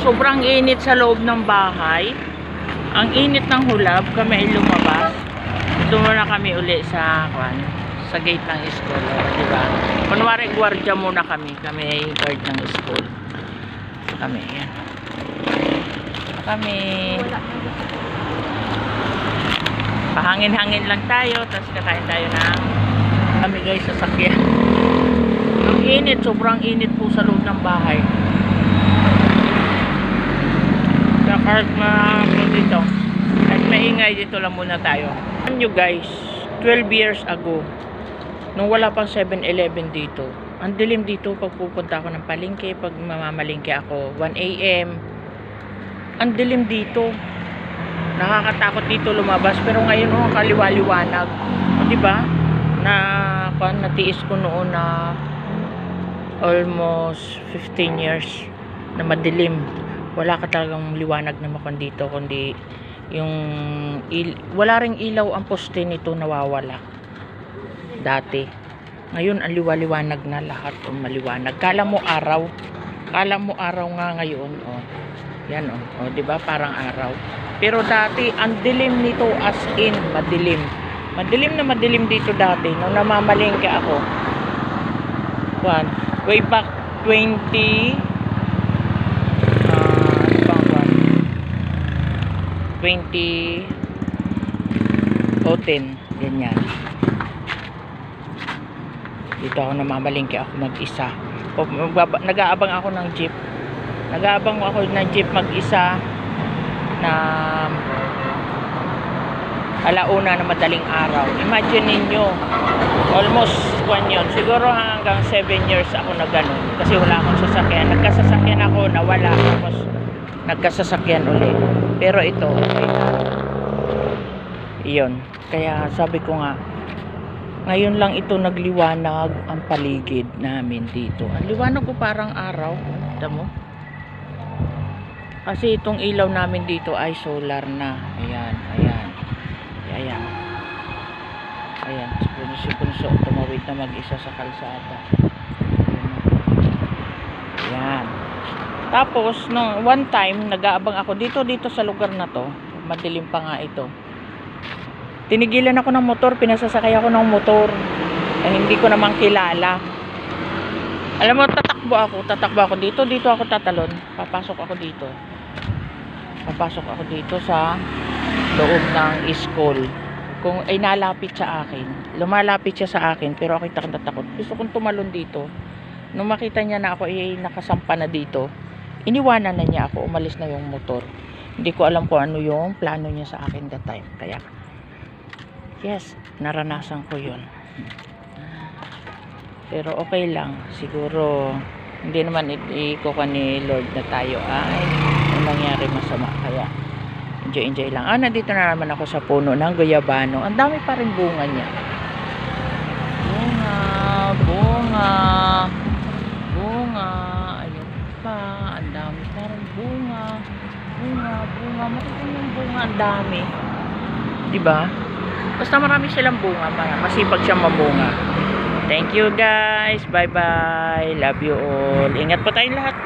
sobrang init sa loob ng bahay. Ang init ng hulab, kami ay lumabas. Ito muna kami uli sa gate ng school, diba? Kunwari gwardiya muna kami ay guard ng school. Kami, yan. Kami pahangin-hangin lang tayo, tapos kakain tayo ng kami guys, sasakyan. Ang init, sobrang init po sa loob ng bahay. Kaya kahit dito, kahit maingay, dito lang muna tayo. Alam nyo guys, 12 years ago, nung wala pang 7-Eleven dito, ang dilim dito pag pupunta ako ng palengke, pag mamamalengke ako, 1 AM, ang dilim dito. Nakakatakot dito lumabas, pero ngayon kaliwa-liwanag. O diba? Natiis ko noon na almost 15 years na madilim. Wala ka talagang liwanag na makon dito, kundi yung wala ring ilaw ang poste nito, nawawala dati. Ngayon ang liwaliwanag na lahat, maliwanag. Kala mo araw nga ngayon, oh. Yan, oh, 'di ba? Parang araw. Pero dati ang dilim nito, as in madilim. Madilim dito dati nung namamalengke ako. Way back 20 o 10, ganyan. Dito ako namamalengke ako mag-isa. Nag-aabang ako ng jeep. Mag-isa na alauna na madaling araw. Imagine ninyo, almost 1 yun. Siguro hanggang 7 years ako na ganun. Kasi wala akong sasakyan. Nagkasasakyan ako, nawala. Tapos nagkasasakyan ulit. Pero ito, okay na. Iyon. Kaya sabi ko nga, ngayon lang ito nagliwanag ang paligid namin dito. Ang liwanag ko parang araw. Kita mo? Kasi itong ilaw namin dito ay solar na. Ayan. Punso, tumawid na mag-isa sa kalsada. Ayan. Tapos, nung one time, nag-aabang ako dito sa lugar na to. Madilim pa nga ito. Tinigilan ako ng motor, pinasasakay ako ng motor. Hindi ko naman kilala. Alam mo, tatakbo ako dito ako tatalon. Papasok ako dito sa loob ng school. Kung ay lumalapit siya sa akin, pero ako takot. Gusto kong tumalon dito. Nung makita niya na ako ay nakasampa na dito, iniwanan na niya ako, umalis na yung motor. Hindi ko alam kung ano yung plano niya sa akin that time. Kaya, yes, naranasan ko yun. Pero okay lang. Siguro, hindi naman ikukuha ni Lord na tayo ay nangyari masama. Kaya, enjoy lang. Nandito na naman ako sa puno ng guyabano. Ang dami pa rin bunga niya. Bunga. Ayun pa. Ang dami pa rin bunga. Makikita yung bunga. Ang dami. Diba? Basta marami silang bunga. Masipag siyang mabunga. Thank you guys. Bye-bye. Love you all. Ingat po tayong lahat.